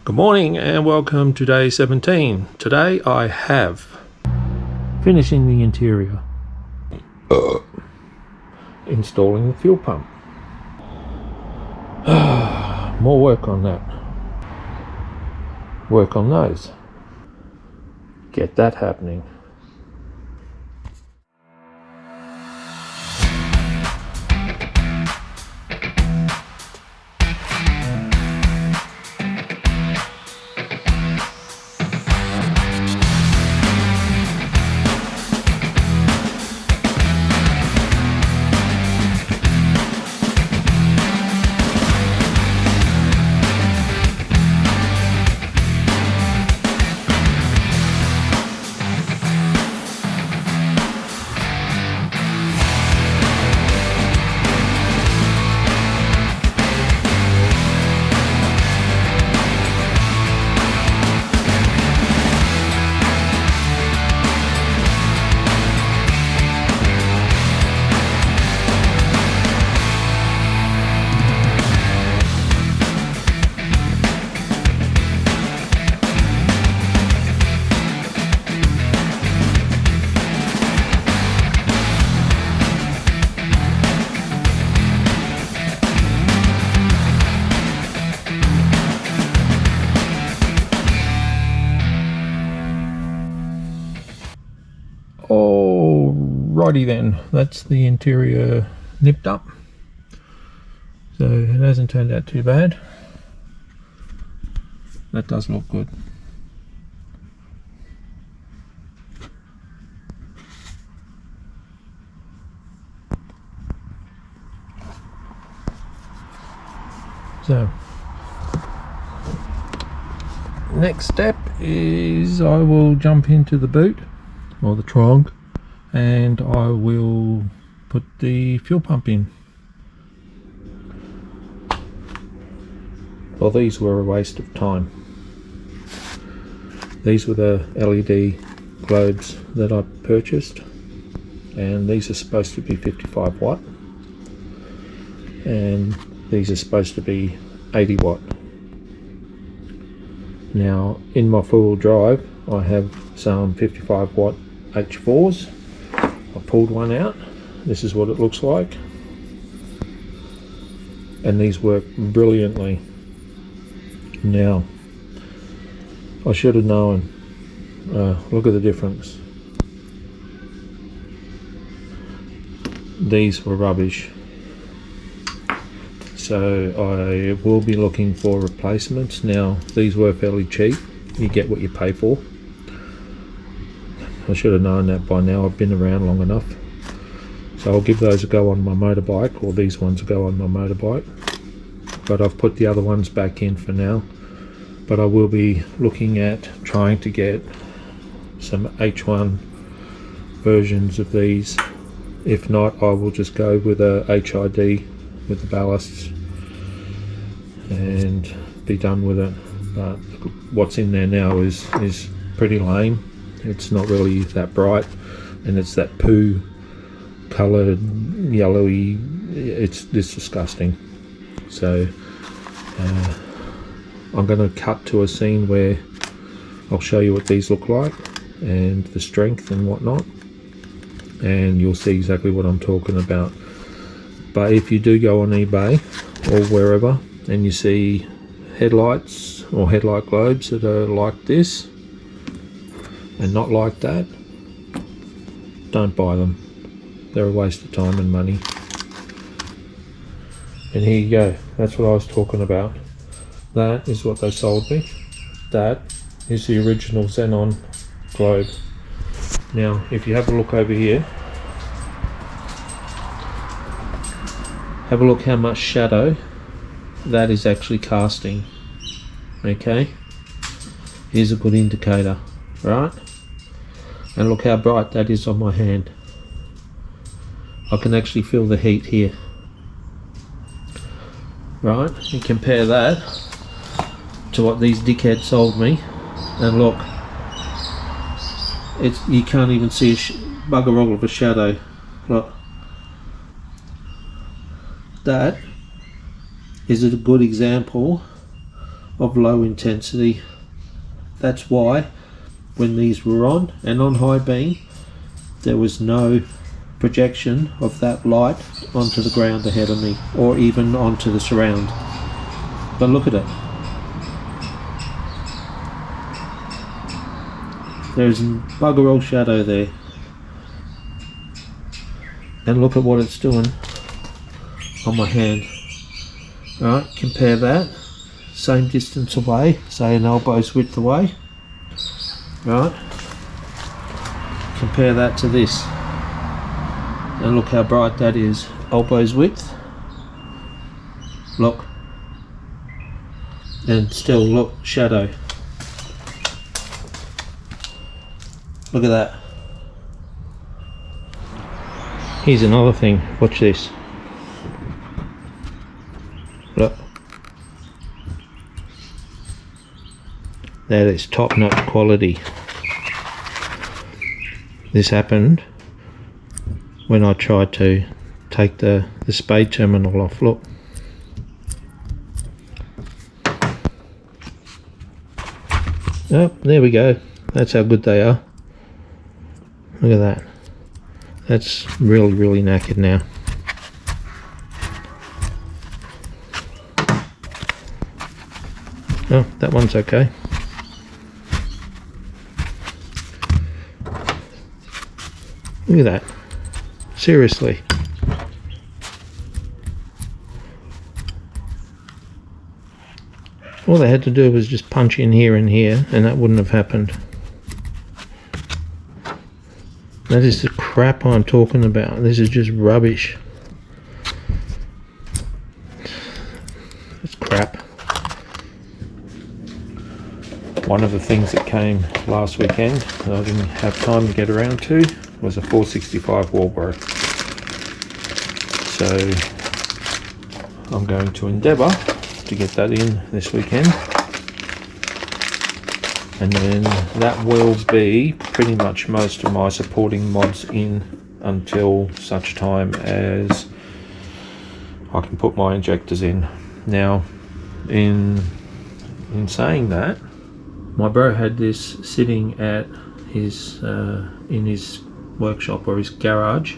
Good morning and welcome to day 17. Today I have finishing the interior, installing the fuel pump. More work on that. Work on those. Get that happening. Alrighty then, that's the interior nipped up, so it hasn't turned out too bad. That does look good. So next step is I will jump into the boot or the trunk and I will put the fuel pump in. Well, these were a waste of time. These were the LED globes that I purchased, and these are supposed to be 55 watt and these are supposed to be 80 watt. Now in my four-wheel drive I have some 55 watt H4s. I pulled one out. This is what it looks like, and these work brilliantly. Now I should have known. Look at the difference. These were rubbish, so I will be looking for replacements. Now these were fairly cheap. You get what you pay for. I should have known that by now. I've been around long enough. So I'll give those a go on my motorbike, or these ones a go on my motorbike. But I've put the other ones back in for now. But I will be looking at trying to get some H1 versions of these. If not, I will just go with a HID with the ballasts and be done with it. But what's in there now is pretty lame. It's not really that bright, and it's that poo coloured yellowy. It's disgusting. So I'm going to cut to a scene where I'll show you what these look like and the strength and whatnot, and you'll see exactly what I'm talking about. But if you do go on eBay or wherever and you see headlights or headlight globes that are like this and not like that, don't buy them. They're a waste of time and money. And here you go, that's what I was talking about. That is what they sold me. That is the original xenon globe. Now if you have a look over here, have a look how much shadow that is actually casting. Okay, here's a good indicator, right? And look how bright that is on my hand. I can actually feel the heat here, right? You compare that to what these dickheads sold me, and look, you can't even see a bugger all of a shadow. Look, that is a good example of low intensity. That's why when these were on and on high beam, there was no projection of that light onto the ground ahead of me or even onto the surround. But look at it. There's bugger all shadow there. And look at what it's doing on my hand. Alright, compare that. Same distance away, say an elbow's width away. Right. Compare that to this. And look how bright that is. Elbow's width. Look. And still look, shadow. Look at that. Here's another thing. Watch this. Look. That is top-notch quality. This happened when I tried to take the spade terminal off. Look. Oh, there we go. That's how good they are. Look at that. That's really, really knackered now. Oh, that one's okay. Look at that. Seriously. All they had to do was just punch in here and here, and that wouldn't have happened. That is the crap I'm talking about. This is just rubbish. It's crap. One of the things that came last weekend that I didn't have time to get around to was a 465 Walbro. So I'm going to endeavour to get that in this weekend, and then that will be pretty much most of my supporting mods in until such time as I can put my injectors in. Now in saying that, my bro had this sitting at his in his workshop or his garage,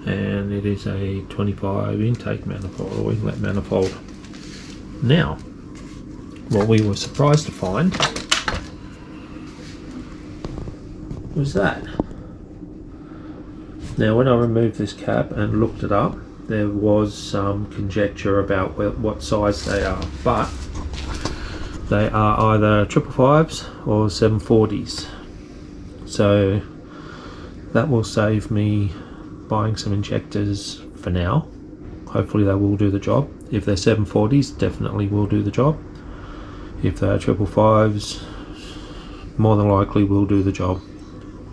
and it is a 25 intake manifold or inlet manifold. Now, what we were surprised to find was that. Now, when I removed this cap and looked it up, there was some conjecture about what size they are, but they are either 555s or 740s. So that will save me buying some injectors for now. Hopefully they will do the job. If they're 740s, definitely will do the job. If they're 555s, more than likely will do the job,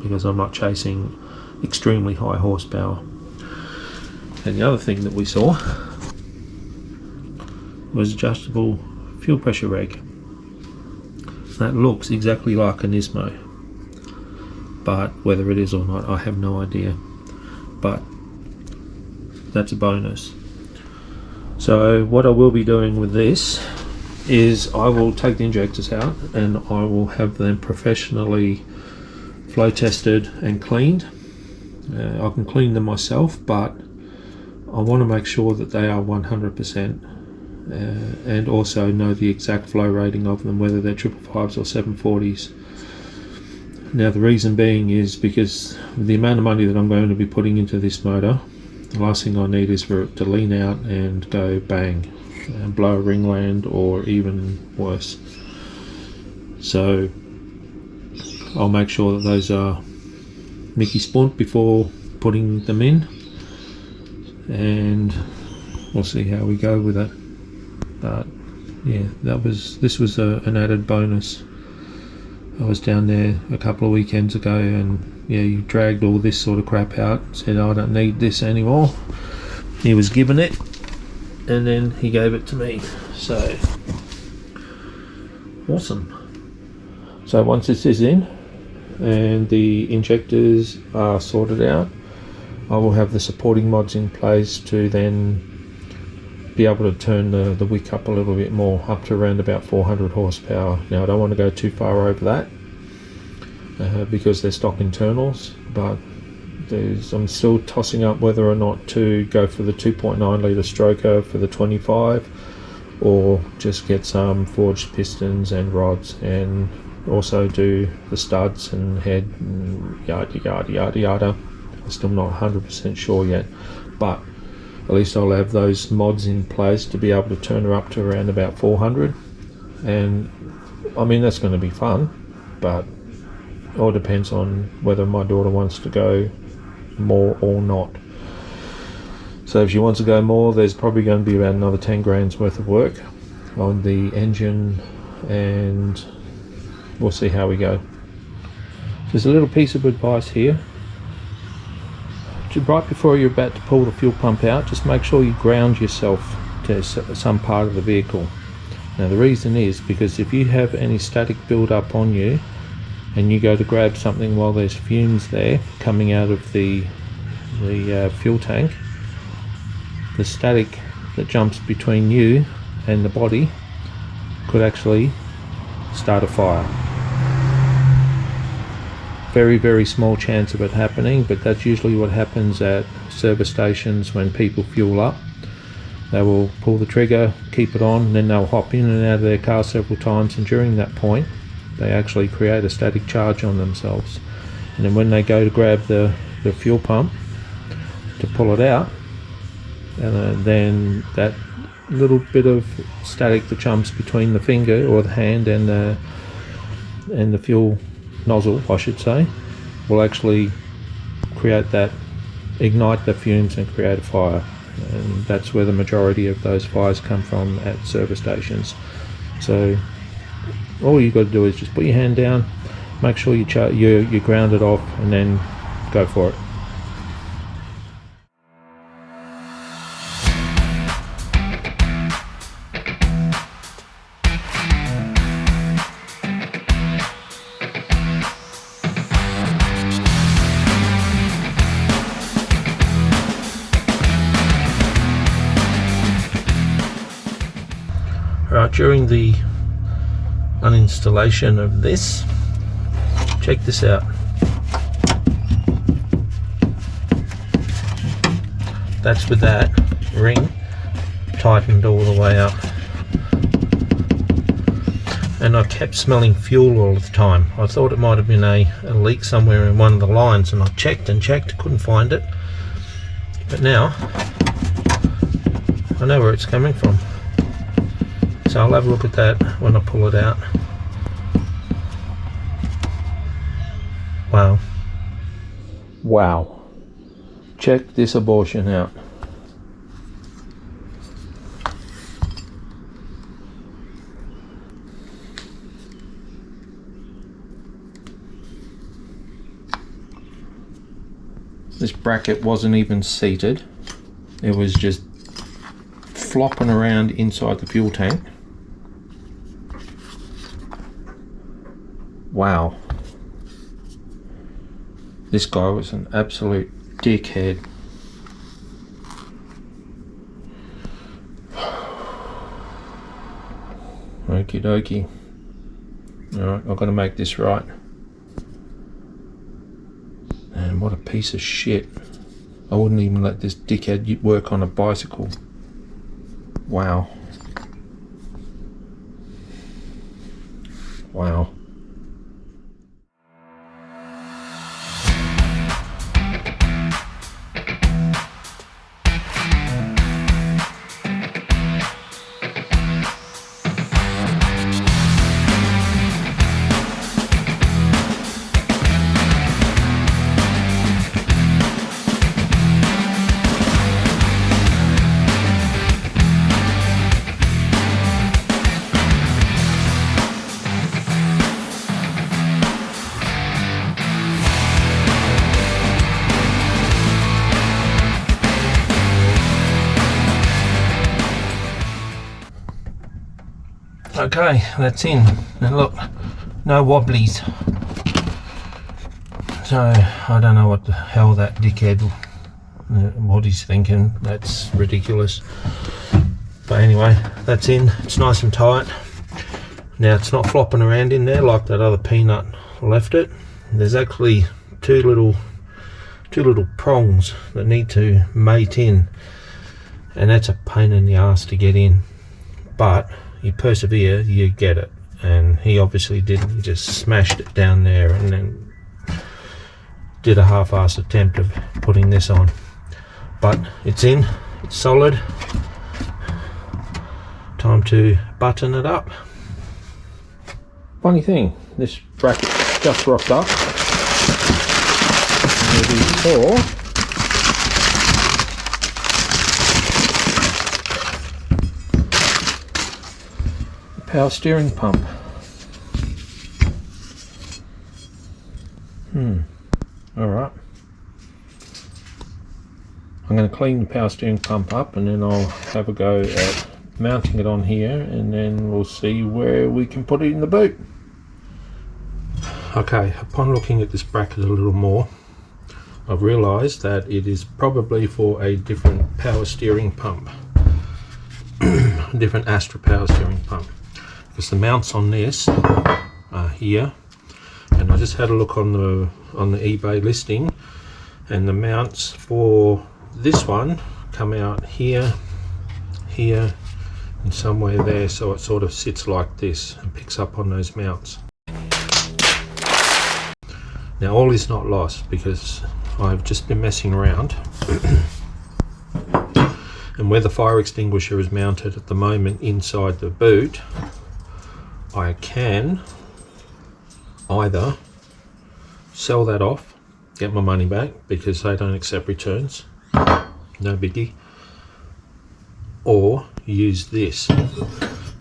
because I'm not chasing extremely high horsepower. And the other thing that we saw was adjustable fuel pressure reg. That looks exactly like an Nismo, but whether it is or not, I have no idea. But that's a bonus. So what I will be doing with this is I will take the injectors out and I will have them professionally flow tested and cleaned. I can clean them myself, but I want to make sure that they are 100%, and also know the exact flow rating of them, whether they're 555s or 740s. Now the reason being is because the amount of money that I'm going to be putting into this motor, the last thing I need is for it to lean out and go bang and blow a ringland or even worse. So I'll make sure that those are Mickey spunt before putting them in, and we'll see how we go with it. But yeah, this was an added bonus. I was down there a couple of weekends ago, and yeah, you dragged all this sort of crap out, said I don't need this anymore. He was given it, and then he gave it to me. So awesome. So once this is in and the injectors are sorted out, I will have the supporting mods in place to then be able to turn the wick up a little bit more, up to around about 400 horsepower. Now I don't want to go too far over that because they're stock internals, but I'm still tossing up whether or not to go for the 2.9 litre stroker for the 25, or just get some forged pistons and rods, and also do the studs and head and yada. I'm still not 100% sure yet, but at least I'll have those mods in place to be able to turn her up to around about 400. And I mean, that's going to be fun, but it all depends on whether my daughter wants to go more or not. So if she wants to go more, there's probably going to be about another 10 grand's worth of work on the engine, and we'll see how we go. There's a little piece of advice here. Right before you're about to pull the fuel pump out, just make sure you ground yourself to some part of the vehicle. Now the reason is because if you have any static build up on you and you go to grab something while there's fumes there coming out of the fuel tank, the static that jumps between you and the body could actually start a fire. Very, very small chance of it happening, but that's usually what happens at service stations when people fuel up. They will pull the trigger, keep it on, and then they'll hop in and out of their car several times, and during that point they actually create a static charge on themselves. And then when they go to grab the fuel pump to pull it out, then that little bit of static that jumps between the finger or the hand and the fuel nozzle, I should say, will actually ignite the fumes and create a fire. And that's where the majority of those fires come from at service stations. So all you've got to do is just put your hand down, make sure you ground it off, and then go for it. Right, during the uninstallation of this, check this out. That's with that ring tightened all the way up, and I kept smelling fuel all the time. I thought it might have been a leak somewhere in one of the lines, and I checked and checked, couldn't find it, but now I know where it's coming from. So I'll have a look at that when I pull it out. Wow. Check this abortion out. This bracket wasn't even seated. It was just flopping around inside the fuel tank. Wow. This guy was an absolute dickhead. Okie dokie. Alright, I've got to make this right. And what a piece of shit. I wouldn't even let this dickhead work on a bicycle. Wow. Wow. Okay, that's in. And look, no wobblies. So I don't know what the hell that dickhead, what he's thinking. That's ridiculous. But anyway, that's in. It's nice and tight. Now it's not flopping around in there like that other peanut left it. There's actually two little prongs that need to mate in, and that's a pain in the ass to get in, but you persevere, you get it. And he obviously didn't. He just smashed it down there and then did a half-assed attempt of putting this on. But it's in, it's solid. Time to button it up. Funny thing, this bracket just rocked up. Maybe for power steering pump. Alright. I'm going to clean the power steering pump up and then I'll have a go at mounting it on here, and then we'll see where we can put it in the boot. Okay, upon looking at this bracket a little more, I've realised that it is probably for a different power steering pump. Different Astra power steering pump. Because the mounts on this are here, and I just had a look on the eBay listing, and the mounts for this one come out here, here, and somewhere there, so it sort of sits like this and picks up on those mounts. Now all is not lost, because I've just been messing around and where the fire extinguisher is mounted at the moment inside the boot, I can either sell that off, get my money back because they don't accept returns, no biggie, or use this.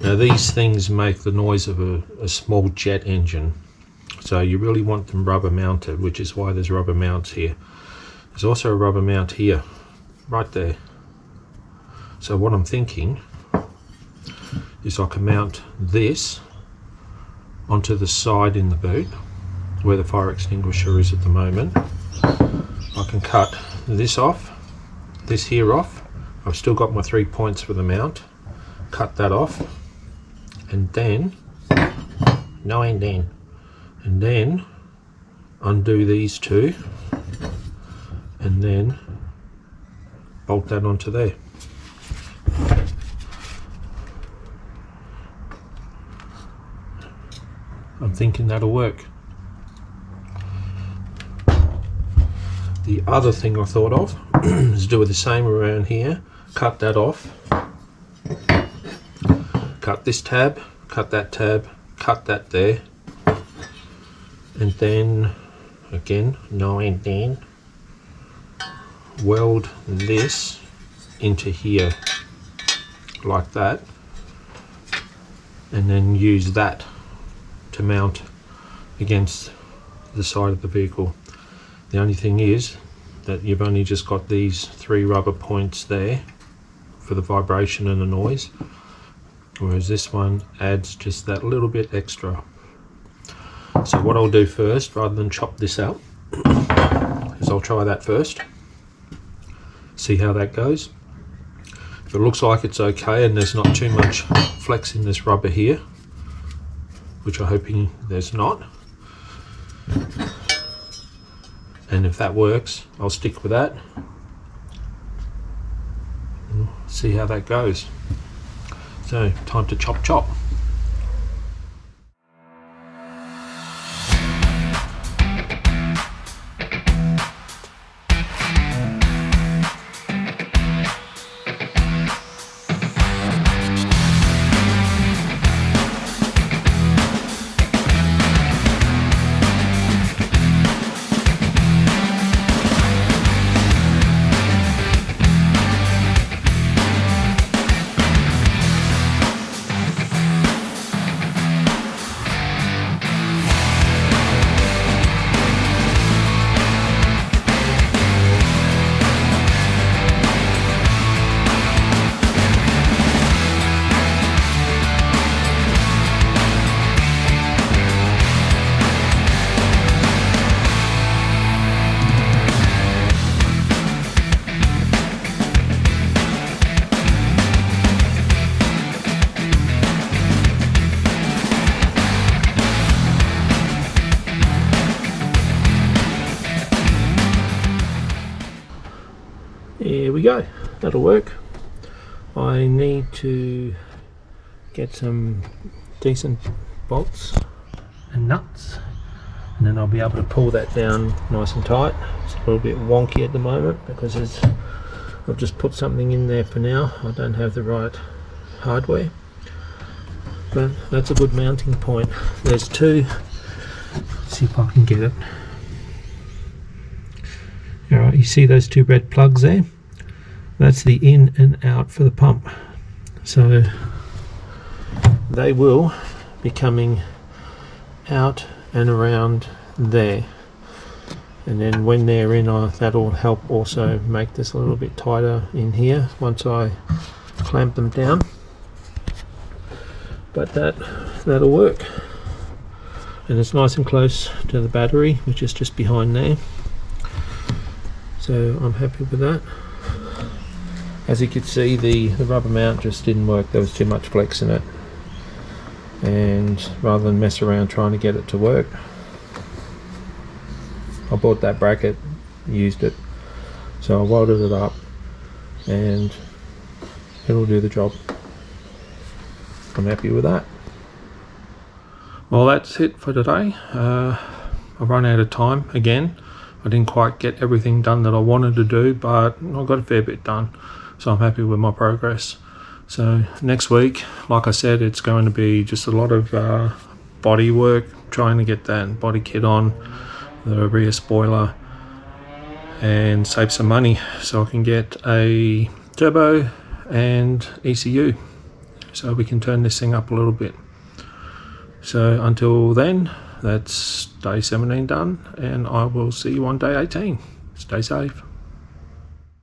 Now these things make the noise of a small jet engine, so you really want them rubber mounted, which is why there's rubber mounts here. There's also a rubber mount here, right there. So what I'm thinking is I can mount this onto the side in the boot where the fire extinguisher is at the moment. I can cut this off, this here off. I've still got my 3 points for the mount. Cut that off, and then and then undo these two, and then bolt that onto there. I'm thinking that'll work. The other thing I thought of is do the same around here. Cut that off. Cut this tab, cut that tab, cut that there. And then, again, weld this into here, like that. And then use that to mount against the side of the vehicle. The only thing is that you've only just got these 3 rubber points there for the vibration and the noise, whereas this one adds just that little bit extra. So what I'll do first, rather than chop this out, is I'll try that first, see how that goes. If it looks like it's okay and there's not too much flex in this rubber here, which I'm hoping there's not, and if that works, I'll stick with that. See how that goes. So, time to chop. here we go, that'll work. I need to get some decent bolts and nuts, and then I'll be able to pull that down nice and tight. It's a little bit wonky at the moment because I've just put something in there for now. I don't have the right hardware, but that's a good mounting point. There's two. Let's see if I can get it. Alright, you see those two red plugs there? That's the in and out for the pump. So they will be coming out and around there, and then when they're in, that'll help also make this a little bit tighter in here once I clamp them down. But that'll work, and it's nice and close to the battery, which is just behind there, so I'm happy with that. As you can see, the rubber mount just didn't work. There was too much flex in it, and rather than mess around trying to get it to work, I bought that bracket, used it, so I welded it up and it'll do the job. I'm happy with that. Well, that's it for today. I've run out of time again. I didn't quite get everything done that I wanted to do, but I got a fair bit done, so I'm happy with my progress. So next week, like I said, it's going to be just a lot of body work, trying to get that body kit on, the rear spoiler, and save some money so I can get a turbo and ECU so we can turn this thing up a little bit. So until then, that's day 17 done, and I will see you on day 18. Stay safe.